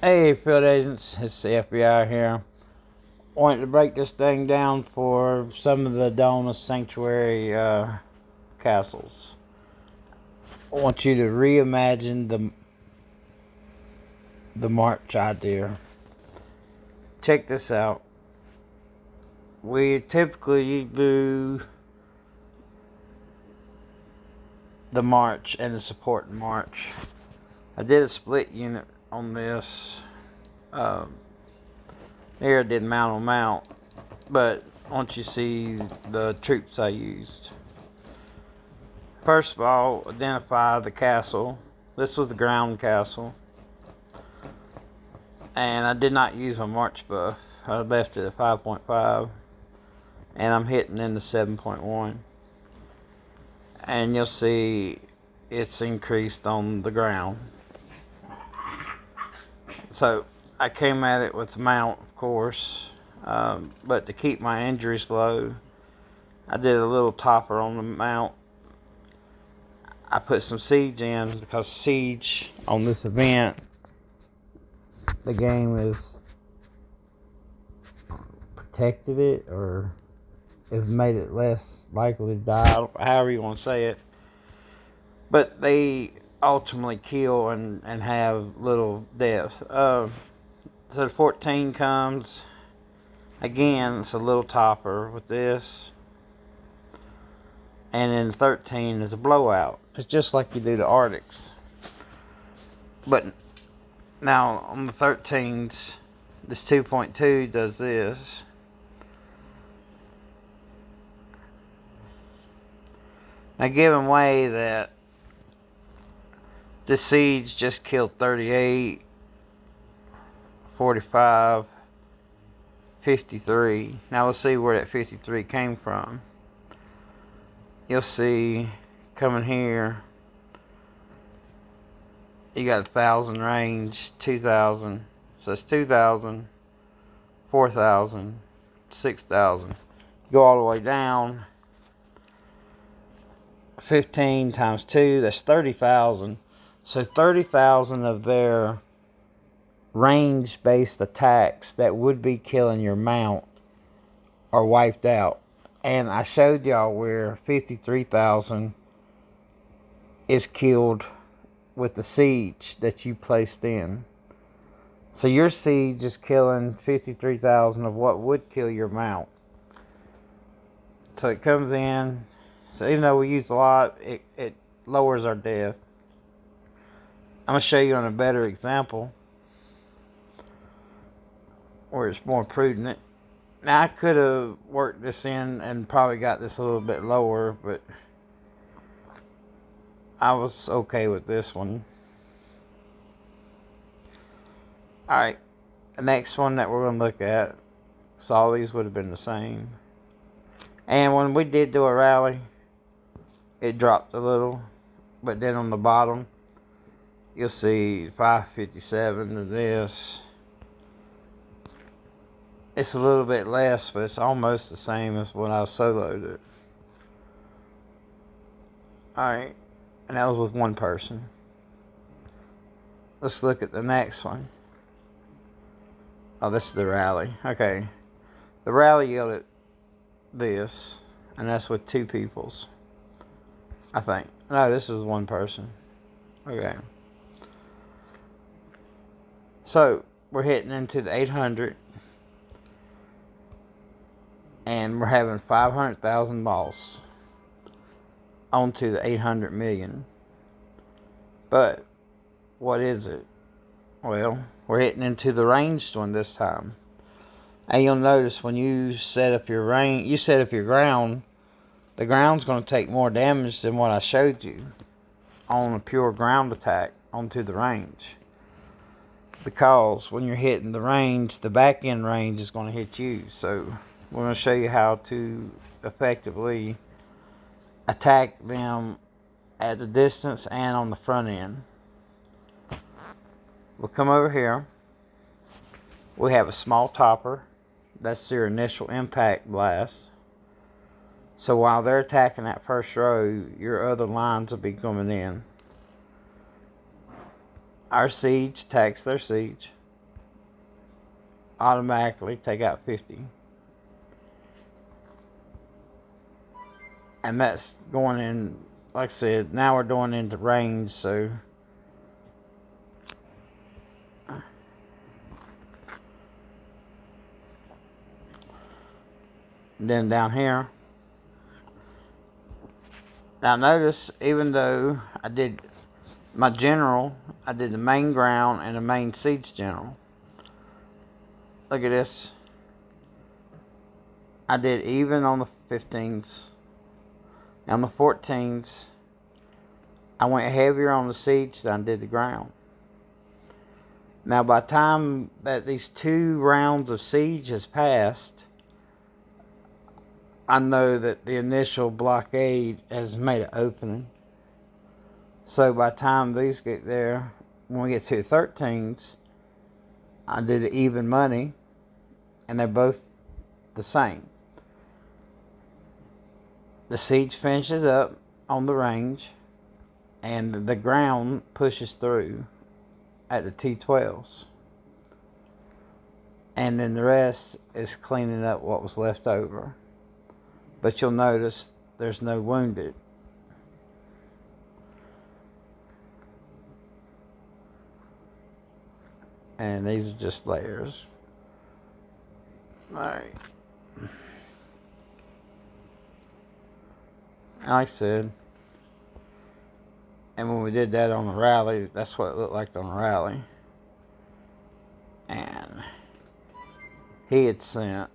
Hey, field agents, it's the FBI here. Wanted to break this thing down for some of the Adonis Sanctuary castles. I want you to reimagine the march idea. Check this out. We typically do the march and the support march. I did a split unit on this. Here I did mount on mount, but once you see the troops I used. First of all, identify the castle. This was the ground castle. And I did not use my march buff. I left it at 5.5. And I'm hitting into 7.1. And you'll see it's increased on the ground. So I came at it with the mount, of course. But to keep my injuries low, I did a little topper on the mount. I put some siege in because siege on this event, the game is protected it or has made it less likely to die, however you want to say it. But they ultimately kill and have little death. So the 14 comes. Again, it's a little topper with this. And then 13 is a blowout. It's just like you do the Arctics. But now on the 13s, this 2.2 does this. Now, given way that this siege just killed 38, 45, 53. Now we'll see where that 53 came from. You'll see coming here, you got 1,000 range, 2,000. So it's 2,000, 4,000, 6,000. Go all the way down. 15 times 2, that's 30,000. So 30,000 of their range-based attacks that would be killing your mount are wiped out. And I showed y'all where 53,000 is killed with the siege that you placed in. So your siege is killing 53,000 of what would kill your mount. So it comes in. So even though we use a lot, it lowers our death. I'm going to show you on a better example where it's more prudent. Now I could have worked this in and probably got this a little bit lower, but I was okay with this one. Alright, the next one that we're going to look at, so all these would have been the same. And when we did do a rally, it dropped a little, but then on the bottom, you'll see 557 of this. It's a little bit less, but it's almost the same as when I soloed it. Alright, and that was with one person. Let's look at the next one. Oh, this is the rally. Okay. The rally yielded this, and that's with two peoples, I think. No, this is one person. Okay. So, we're hitting into the 800. And we're having 500,000 loss onto the 800 million. But what is it? Well, we're hitting into the ranged one this time. And you'll notice when you set up your range, you set up your ground, the ground's going to take more damage than what I showed you on a pure ground attack onto the range. Because when you're hitting the range, the back end range is going to hit you. So we're going to show you how to effectively attack them at the distance and on the front end. We'll come over here. We have a small topper. That's your initial impact blast. So while they're attacking that first row, your other lines will be coming in. Our siege attacks their siege. automatically take out 50. And that's going in, like I said, now we're going into range, so then down here. Now notice, even though I did my general, I did the main ground and the main siege general. Look at this. I did even on the 15s. On the 14s, I went heavier on the siege than I did the ground. Now by the time that these 2 rounds of siege has passed, I know that the initial blockade has made an opening. So by the time these get there, when we get to the 13s, I did even money, and they're both the same. The siege finishes up on the range, and the ground pushes through at the T12s. And then the rest is cleaning up what was left over. But you'll notice there's no wounded. And these are just layers. Alright. Like I said, and when we did that on the rally, that's what it looked like on the rally. And he had sent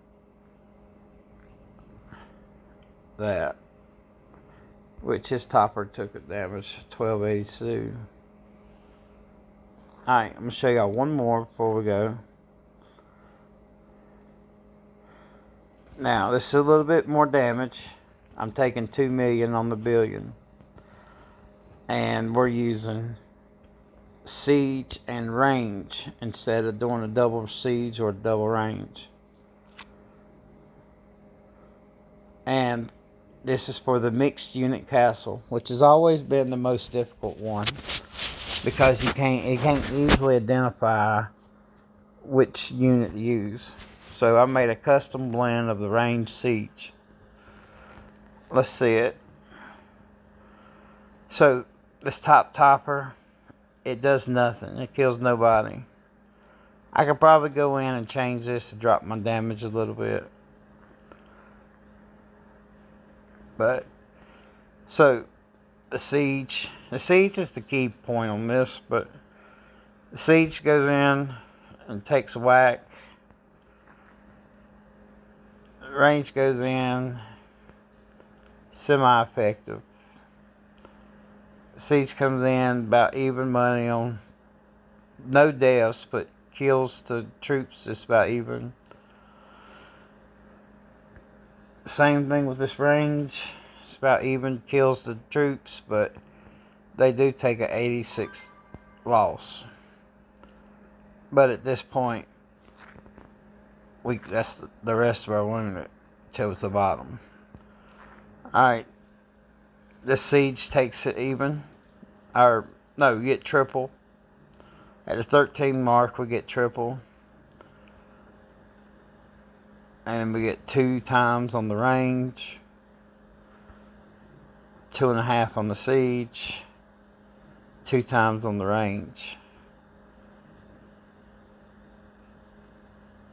that, which his topper took a damage 1282. Alright, I'm going to show y'all one more before we go. Now, this is a little bit more damage. I'm taking 2 million on the billion. And we're using siege and range instead of doing a double siege or a double range. And this is for the mixed unit castle, which has always been the most difficult one, because it can't easily identify which unit to use. So I made a custom blend of the range siege. Let's see it. So this top topper, it does nothing. It kills nobody. I could probably go in and change this to drop my damage a little bit. But so the siege is the key point on this, but the siege goes in and takes a whack. The range goes in, semi-effective. Siege comes in about even money on no deaths, but kills to troops is about even. Same thing with this range. It's about even kills to troops, but they do take an 86 loss. But at this point, that's the rest of our wounded till the bottom. Alright. This siege takes it even. Or, no, you get triple. At the 13 mark, we get triple. And we get 2 times on the range. 2.5 on the siege. 2 times on the range.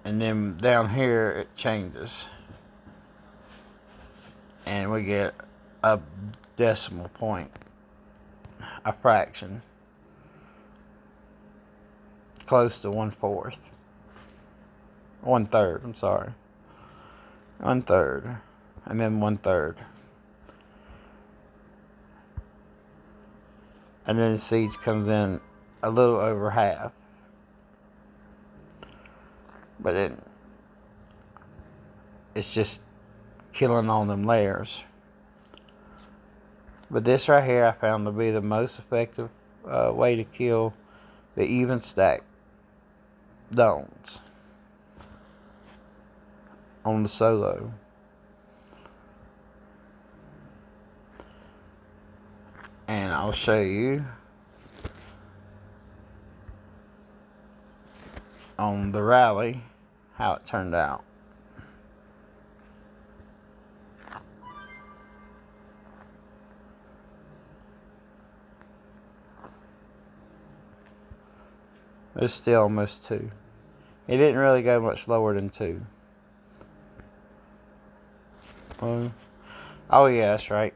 And then down here, it changes. And we get a decimal point. A fraction. Close to 1/4. 1/3, I'm sorry. 1/3. And then 1/3. And then the siege comes in a little over half. But it's just killing on them layers. But this right here I found to be the most effective way to kill the even stack domes on the solo. And I'll show you on the rally how it turned out. It's still almost 2. It didn't really go much lower than 2. Oh yeah, that's right.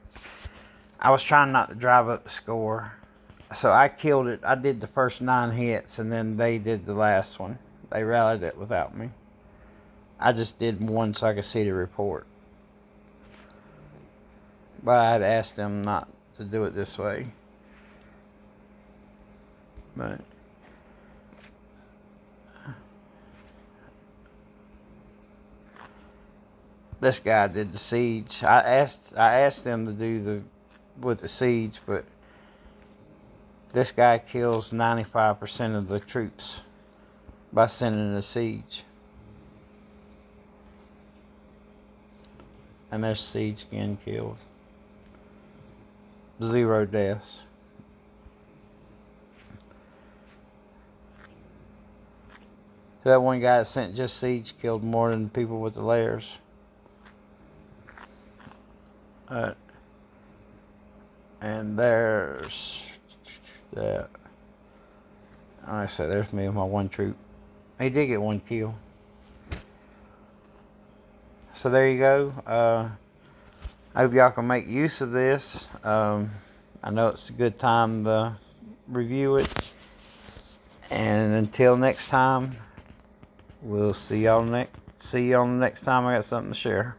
I was trying not to drive up the score. So I killed it. I did the first 9 hits, and then they did the last one. They rallied it without me. I just did one so I could see the report. But I had asked them not to do it this way. But this guy did the siege. I asked them to do with the siege, but this guy kills 95% of the troops by sending a siege. And there's siege again killed. 0 deaths. That one guy that sent just siege killed more than people with the layers. And there's that. Like I said, there's me with my 1 troop. He did get 1 kill. So there you go. I hope y'all can make use of this. I know it's a good time to review it. And until next time, we'll see y'all on the next time I got something to share.